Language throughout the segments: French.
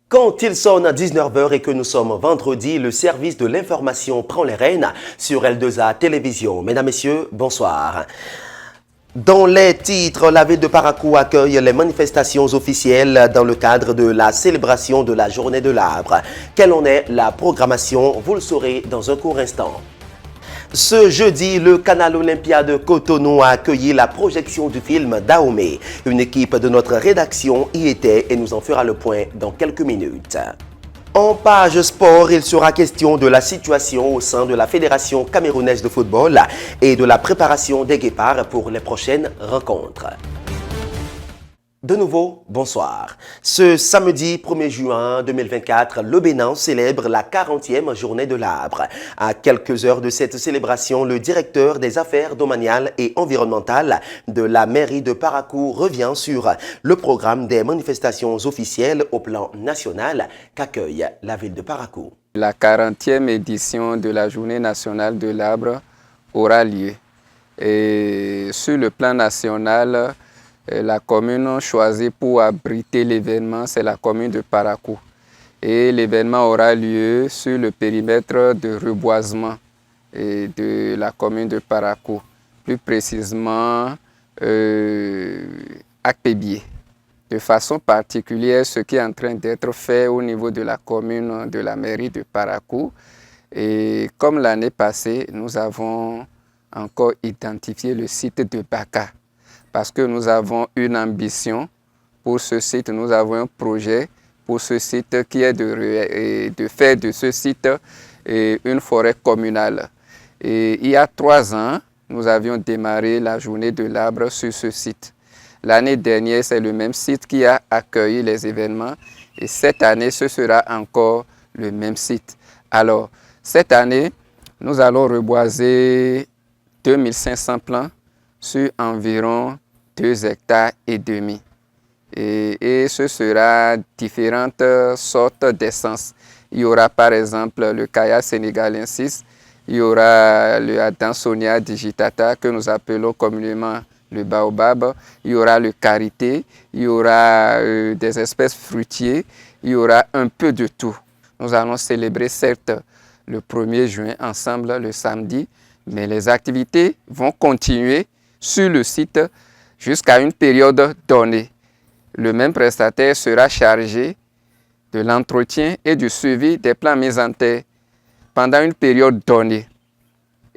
Quand il sonne à 19h et que nous sommes vendredi, le service de l'information prend les rênes sur L2A Télévision. Mesdames, Messieurs, bonsoir. Dans les titres, la ville de Parakou accueille les manifestations officielles dans le cadre de la célébration de la Journée de l'Arbre. Quelle en est la programmation? Vous le saurez dans un court instant. Ce jeudi, le canal Olympia de Cotonou a accueilli la projection du film Dahomey. Une équipe de notre rédaction y était et nous en fera le point dans quelques minutes. En page sport, il sera question de la situation au sein de la Fédération camerounaise de football et de la préparation des Guépards pour les prochaines rencontres. De nouveau, bonsoir. Ce samedi 1er juin 2024, le Bénin célèbre la 40e journée de l'arbre. À quelques heures de cette célébration, le directeur des affaires domaniales et environnementales de la mairie de Parakou revient sur le programme des manifestations officielles au plan national qu'accueille la ville de Parakou. La 40e édition de la journée nationale de l'arbre aura lieu. Et sur le plan national, la commune choisie pour abriter l'événement, c'est la commune de Parakou. Et l'événement aura lieu sur le périmètre de reboisement de la commune de Parakou, plus précisément à Pébié. De façon particulière, ce qui est en train d'être fait au niveau de la commune de la mairie de Parakou. Et comme l'année passée, nous avons encore identifié le site de Baka. Parce que nous avons une ambition pour ce site, nous avons un projet pour ce site qui est de faire de ce site une forêt communale. Et il y a 3 ans, nous avions démarré la journée de l'arbre sur ce site. L'année dernière, c'est le même site qui a accueilli les événements et cette année, ce sera encore le même site. Alors, cette année, nous allons reboiser 2500 plants sur environ 2,5 hectares. Et ce sera différentes sortes d'essences. Il y aura par exemple le Kaya sénégalensis, il y aura le Adansonia digitata que nous appelons communément le baobab, il y aura le karité, il y aura des espèces fruitiers, il y aura un peu de tout. Nous allons célébrer certes le 1er juin ensemble le samedi, mais les activités vont continuer sur le site jusqu'à une période donnée. Le même prestataire sera chargé de l'entretien et du suivi des plans mis en terre pendant une période donnée.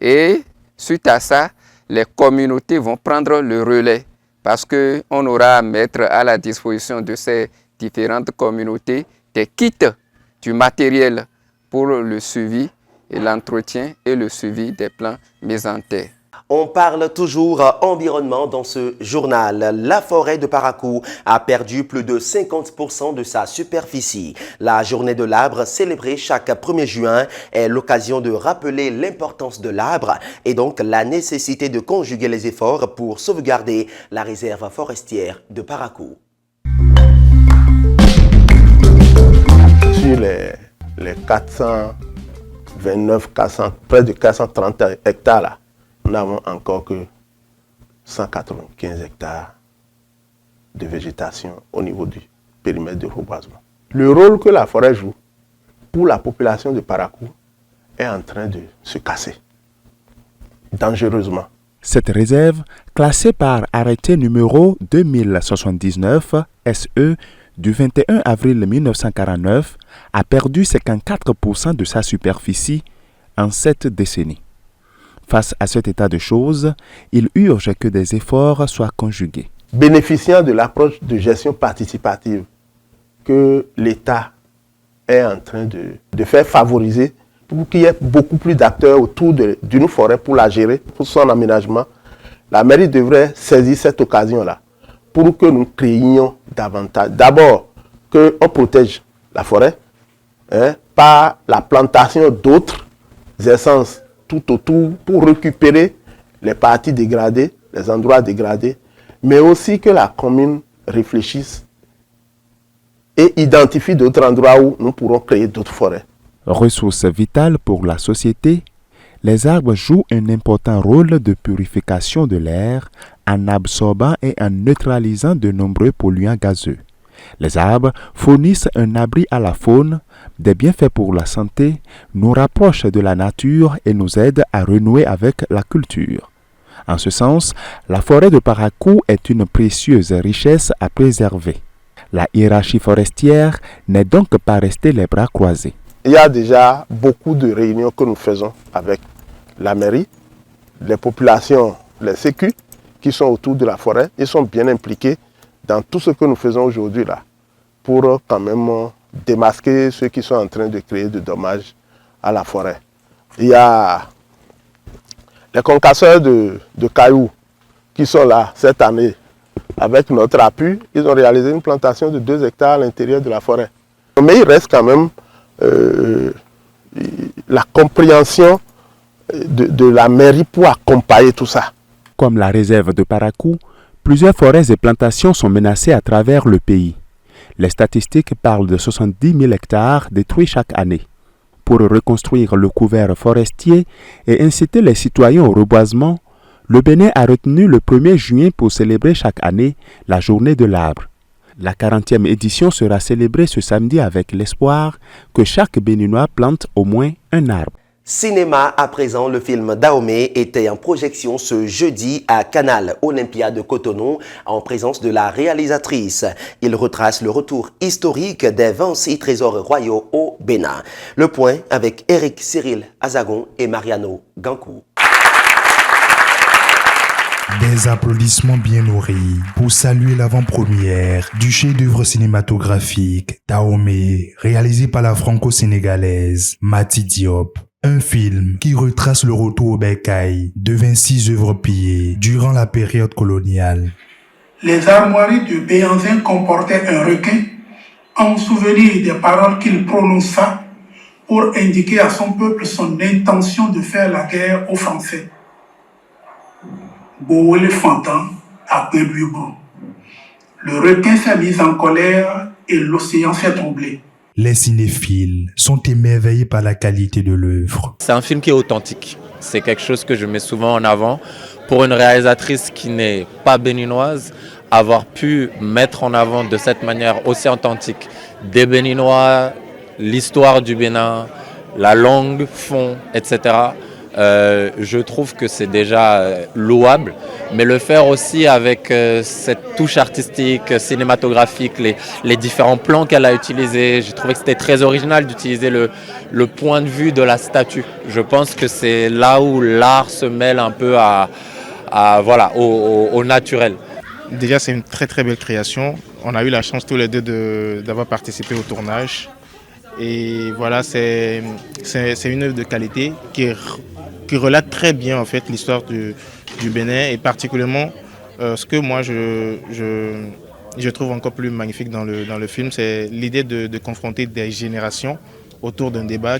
Et suite à ça, les communautés vont prendre le relais parce qu'on aura à mettre à la disposition de ces différentes communautés des kits, du matériel pour le suivi et l'entretien et le suivi des plans mis en terre. On parle toujours environnement dans ce journal. La forêt de Parakou a perdu plus de 50% de sa superficie. La journée de l'arbre célébrée chaque 1er juin est l'occasion de rappeler l'importance de l'arbre et donc la nécessité de conjuguer les efforts pour sauvegarder la réserve forestière de Parakou. Sur les 429, près de 430 hectares là, nous n'avons encore que 195 hectares de végétation au niveau du périmètre de reboisement. Le rôle que la forêt joue pour la population de Parakou est en train de se casser dangereusement. Cette réserve, classée par arrêté numéro 2079 SE du 21 avril 1949, a perdu 54% de sa superficie en 7 décennies. Face à cet état de choses, il urge que des efforts soient conjugués. Bénéficiant de l'approche de gestion participative que l'État est en train de faire favoriser pour qu'il y ait beaucoup plus d'acteurs autour d'une forêt pour la gérer, pour son aménagement, la mairie devrait saisir cette occasion-là pour que nous créions davantage. D'abord, qu'on protège la forêt par la plantation d'autres essences tout autour pour récupérer les parties dégradées, les endroits dégradés, mais aussi que la commune réfléchisse et identifie d'autres endroits où nous pourrons créer d'autres forêts. Ressources vitales pour la société, les arbres jouent un important rôle de purification de l'air en absorbant et en neutralisant de nombreux polluants gazeux. Les arbres fournissent un abri à la faune, des bienfaits pour la santé, nous rapprochent de la nature et nous aident à renouer avec la culture. En ce sens, la forêt de Parakou est une précieuse richesse à préserver. La hiérarchie forestière n'est donc pas restée les bras croisés. Il y a déjà beaucoup de réunions que nous faisons avec la mairie, les populations, les sécu qui sont autour de la forêt. Ils sont bien impliqués dans tout ce que nous faisons aujourd'hui là, pour quand même démasquer ceux qui sont en train de créer de dommages à la forêt. Il y a les concasseurs de cailloux qui sont là cette année. Avec notre appui, ils ont réalisé une plantation de 2 hectares à l'intérieur de la forêt. Mais il reste quand même la compréhension de la mairie pour accompagner tout ça. Comme la réserve de Parakou, plusieurs forêts et plantations sont menacées à travers le pays. Les statistiques parlent de 70 000 hectares détruits chaque année. Pour reconstruire le couvert forestier et inciter les citoyens au reboisement, le Bénin a retenu le 1er juin pour célébrer chaque année la journée de l'arbre. La 40e édition sera célébrée ce samedi avec l'espoir que chaque Béninois plante au moins un arbre. Cinéma à présent, le film Dahomey était en projection ce jeudi à Canal Olympia de Cotonou en présence de la réalisatrice. Il retrace le retour historique des 26 trésors royaux au Bénin. Le point avec Eric Cyril Azagon et Mariano Gankou. Des applaudissements bien nourris pour saluer l'avant-première du chef-d'œuvre cinématographique Dahomey, réalisé par la franco-sénégalaise Mati Diop. Un film qui retrace le retour au bercail de 26 œuvres pillées durant la période coloniale. Les armoiries de Béhanzin comportaient un requin en souvenir des paroles qu'il prononça pour indiquer à son peuple son intention de faire la guerre aux Français. Boé Fantan a lui bon. Le requin s'est mis en colère et l'océan s'est troublé. Les cinéphiles sont émerveillés par la qualité de l'œuvre. C'est un film qui est authentique. C'est quelque chose que je mets souvent en avant. Pour une réalisatrice qui n'est pas béninoise, avoir pu mettre en avant de cette manière aussi authentique des Béninois, l'histoire du Bénin, la langue, fond, etc. Je trouve que c'est déjà louable, mais le faire aussi avec cette touche artistique, cinématographique, les différents plans qu'elle a utilisés, j'ai trouvé que c'était très original d'utiliser le point de vue de la statue. Je pense que c'est là où l'art se mêle un peu au naturel. Déjà, c'est une très très belle création. On a eu la chance tous les deux d'avoir participé au tournage. Et voilà, c'est une œuvre de qualité qui relate très bien en fait l'histoire du Bénin et particulièrement ce que moi je trouve encore plus magnifique dans le film, c'est l'idée de confronter des générations autour d'un débat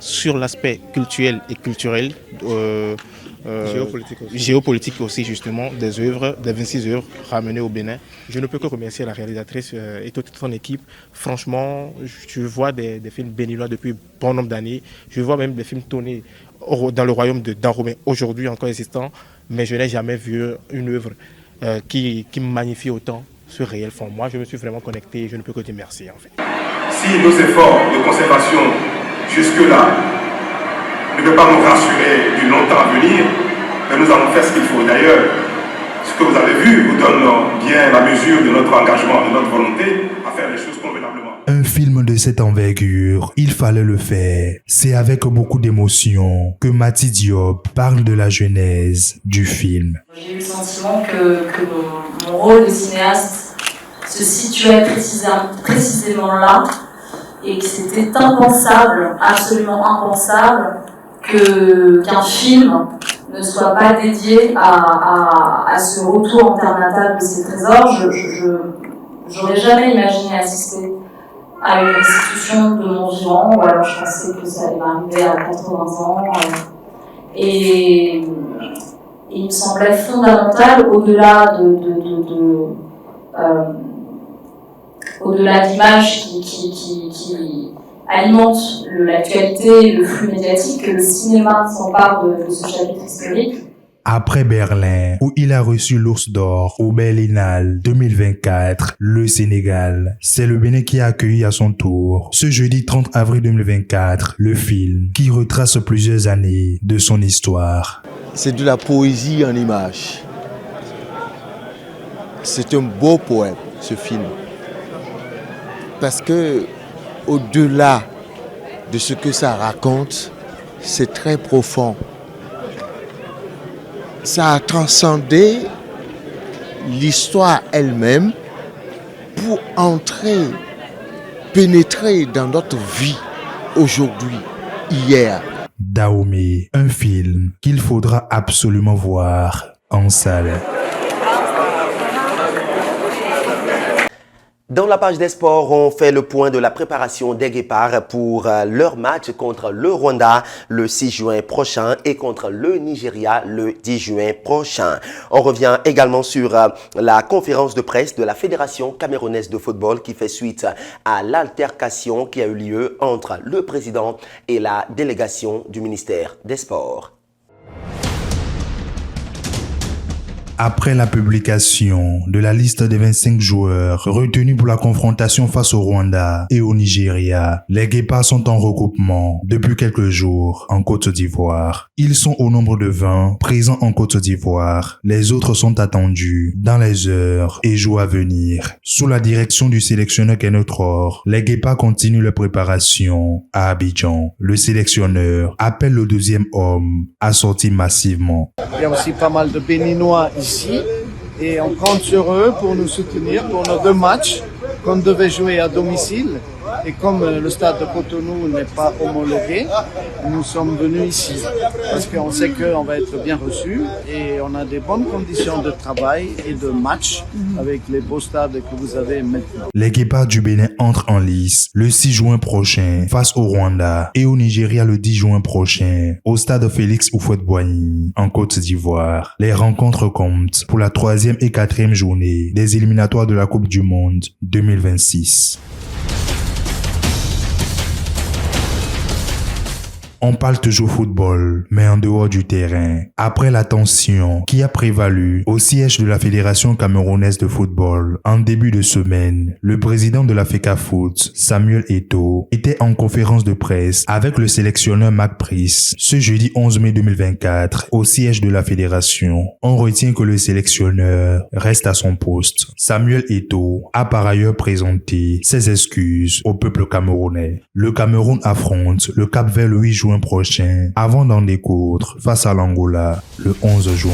sur l'aspect culturel et culturel, géopolitique aussi justement des 26 œuvres ramenées au Bénin. Je ne peux que remercier la réalisatrice et toute son équipe. Franchement, je vois des films béninois depuis bon nombre d'années. Je vois même des films tournés dans le royaume de Dahomey, aujourd'hui encore existant, mais je n'ai jamais vu une œuvre qui magnifie autant ce réel fond. Moi, je me suis vraiment connecté et je ne peux que dire merci en fait. Si nos efforts de conservation jusque-là ne peuvent pas nous rassurer du long temps à venir, mais nous allons faire ce qu'il faut. D'ailleurs, ce que vous avez vu vous donne bien la mesure de notre engagement, de notre volonté à faire les choses convenablement. Un film de cette envergure, il fallait le faire. C'est avec beaucoup d'émotion que Mati Diop parle de la genèse du film. J'ai eu le sentiment que mon rôle de cinéaste se situait précisément là et que c'était impensable, absolument impensable, qu'un film ne soit pas dédié à ce retour international de ces trésors. J'aurais jamais imaginé assister à une restitution de mon vivant, ou alors je pensais que ça allait m'arriver à 80 ans. Et il me semblait fondamental, au-delà au-delà de l'image qui alimente l'actualité, le flux médiatique, que le cinéma s'empare de ce chapitre historique Après Berlin, où il a reçu l'Ours d'Or au Berlinale 2024, le Sénégal, c'est le Bénin qui a accueilli à son tour, ce jeudi 30 avril 2024, le film qui retrace plusieurs années de son histoire. C'est de la poésie en images. C'est un beau poème, ce film. Parce que, au-delà de ce que ça raconte, c'est très profond. Ça a transcendé l'histoire elle-même pour entrer, pénétrer dans notre vie aujourd'hui, hier. Dahomey, un film qu'il faudra absolument voir en salle. Dans la page des sports, on fait le point de la préparation des Guépards pour leur match contre le Rwanda le 6 juin prochain et contre le Nigeria le 10 juin prochain. On revient également sur la conférence de presse de la Fédération camerounaise de football qui fait suite à l'altercation qui a eu lieu entre le président et la délégation du ministère des Sports. Après la publication de la liste des 25 joueurs retenus pour la confrontation face au Rwanda et au Nigeria, les Guépards sont en regroupement depuis quelques jours en Côte d'Ivoire. Ils sont au nombre de 20 présents en Côte d'Ivoire. Les autres sont attendus dans les heures et jours à venir. Sous la direction du sélectionneur Kenneth Rohr, les Guépards continuent leurs préparations à Abidjan. Le sélectionneur appelle le deuxième homme à sortir massivement. Il y a aussi pas mal de Béninois ici et on compte sur eux pour nous soutenir pour nos 2 matchs qu'on devait jouer à domicile. Et comme le stade de Cotonou n'est pas homologué, nous sommes venus ici parce qu'on sait qu'on va être bien reçus et on a des bonnes conditions de travail et de match avec les beaux stades que vous avez maintenant. Les Guépards du Bénin entrent en lice le 6 juin prochain face au Rwanda et au Nigeria le 10 juin prochain au stade Félix Houphouët-Boigny en Côte d'Ivoire. Les rencontres comptent pour la 3e et 4e journée des éliminatoires de la Coupe du Monde 2026. On parle toujours football, mais en dehors du terrain. Après la tension qui a prévalu au siège de la Fédération camerounaise de football en début de semaine, le président de la FECAFOOT, Samuel Eto'o, était en conférence de presse avec le sélectionneur Mac Price ce jeudi 11 mai 2024 au siège de la Fédération. On retient que le sélectionneur reste à son poste. Samuel Eto'o a par ailleurs présenté ses excuses au peuple camerounais. Le Cameroun affronte le Cap-Vert le 8 juin prochain avant d'en découdre face à l'Angola le 11 juin.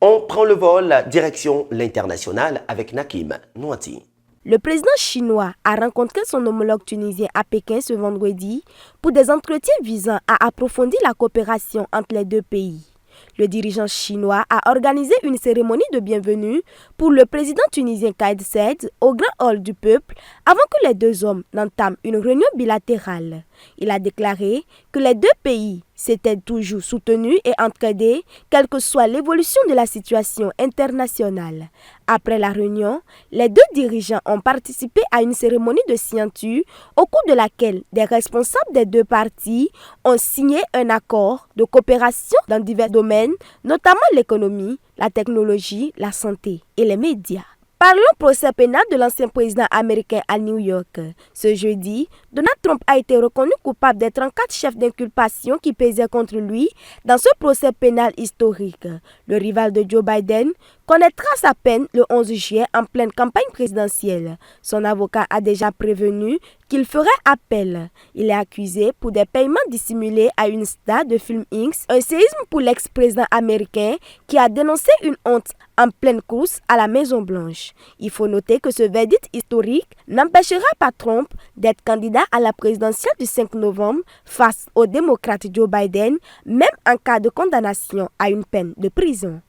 On prend le vol direction l'international avec Nakim Nouati. Le président chinois a rencontré son homologue tunisien à Pékin ce vendredi pour des entretiens visant à approfondir la coopération entre les 2 pays. Le dirigeant chinois a organisé une cérémonie de bienvenue pour le président tunisien Kais Saied au Grand Hall du Peuple avant que les 2 hommes n'entament une réunion bilatérale. Il a déclaré que les 2 pays s'étaient toujours soutenus et entraidés, quelle que soit l'évolution de la situation internationale. Après la réunion, les 2 dirigeants ont participé à une cérémonie de signature au cours de laquelle des responsables des 2 parties ont signé un accord de coopération dans divers domaines, notamment l'économie, la technologie, la santé et les médias. Parlons procès pénal de l'ancien président américain à New York. Ce jeudi, Donald Trump a été reconnu coupable des 34 chefs d'inculpation qui pesaient contre lui dans ce procès pénal historique. Le rival de Joe Biden connaîtra sa peine le 11 juillet en pleine campagne présidentielle. Son avocat a déjà prévenu qu'il ferait appel. Il est accusé pour des paiements dissimulés à une star de Film Inc., un séisme pour l'ex-président américain qui a dénoncé une honte en pleine course à la Maison-Blanche. Il faut noter que ce verdict historique n'empêchera pas Trump d'être candidat à la présidentielle du 5 novembre face au démocrate Joe Biden, même en cas de condamnation à une peine de prison.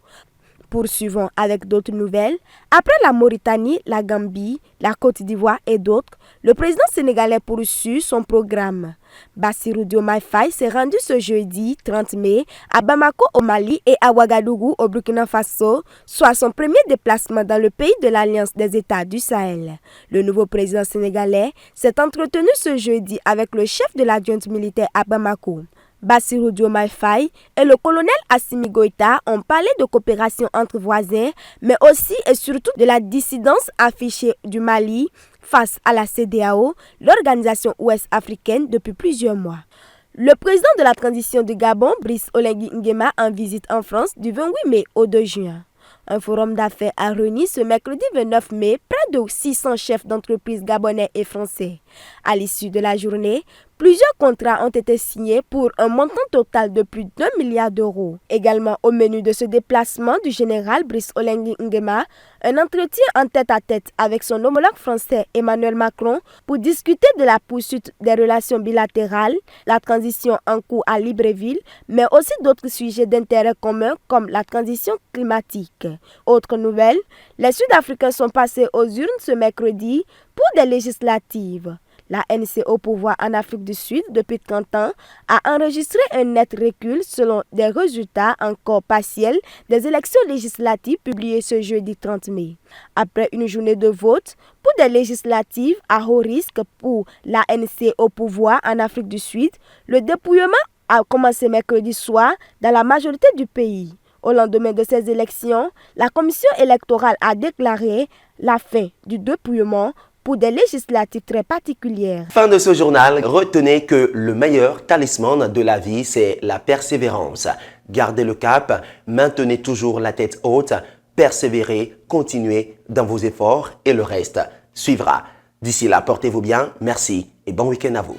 Poursuivons avec d'autres nouvelles. Après la Mauritanie, la Gambie, la Côte d'Ivoire et d'autres, le président sénégalais poursuit son programme. Bassirou Diomaye Faye s'est rendu ce jeudi 30 mai à Bamako au Mali et à Ouagadougou au Burkina Faso, soit son premier déplacement dans le pays de l'Alliance des États du Sahel. Le nouveau président sénégalais s'est entretenu ce jeudi avec le chef de la junte militaire à Bamako. Bassirou Diomaye Faye et le colonel Assimi Goïta ont parlé de coopération entre voisins, mais aussi et surtout de la dissidence affichée du Mali face à la CEDEAO, l'organisation ouest-africaine, depuis plusieurs mois. Le président de la transition du Gabon, Brice Oligui Nguema, en visite en France du 28 mai au 2 juin. Un forum d'affaires a réuni ce mercredi 29 mai près de 600 chefs d'entreprise gabonais et français. À l'issue de la journée, plusieurs contrats ont été signés pour un montant total de plus d'1 milliard d'euros. Également au menu de ce déplacement du général Brice Oligui Nguema, un entretien en tête-à-tête avec son homologue français Emmanuel Macron pour discuter de la poursuite des relations bilatérales, la transition en cours à Libreville, mais aussi d'autres sujets d'intérêt commun comme la transition climatique. Autre nouvelle, les Sud-Africains sont passés aux urnes ce mercredi pour des législatives. La ANC au pouvoir en Afrique du Sud depuis 30 ans a enregistré un net recul selon des résultats encore partiels des élections législatives publiées ce jeudi 30 mai. Après une journée de vote pour des législatives à haut risque pour l'ANC au pouvoir en Afrique du Sud, le dépouillement a commencé mercredi soir dans la majorité du pays. Au lendemain de ces élections, la commission électorale a déclaré la fin du dépouillement pour des législatives très particulières. Fin de ce journal, retenez que le meilleur talisman de la vie, c'est la persévérance. Gardez le cap, maintenez toujours la tête haute, persévérez, continuez dans vos efforts et le reste suivra. D'ici là, portez-vous bien, merci et bon week-end à vous.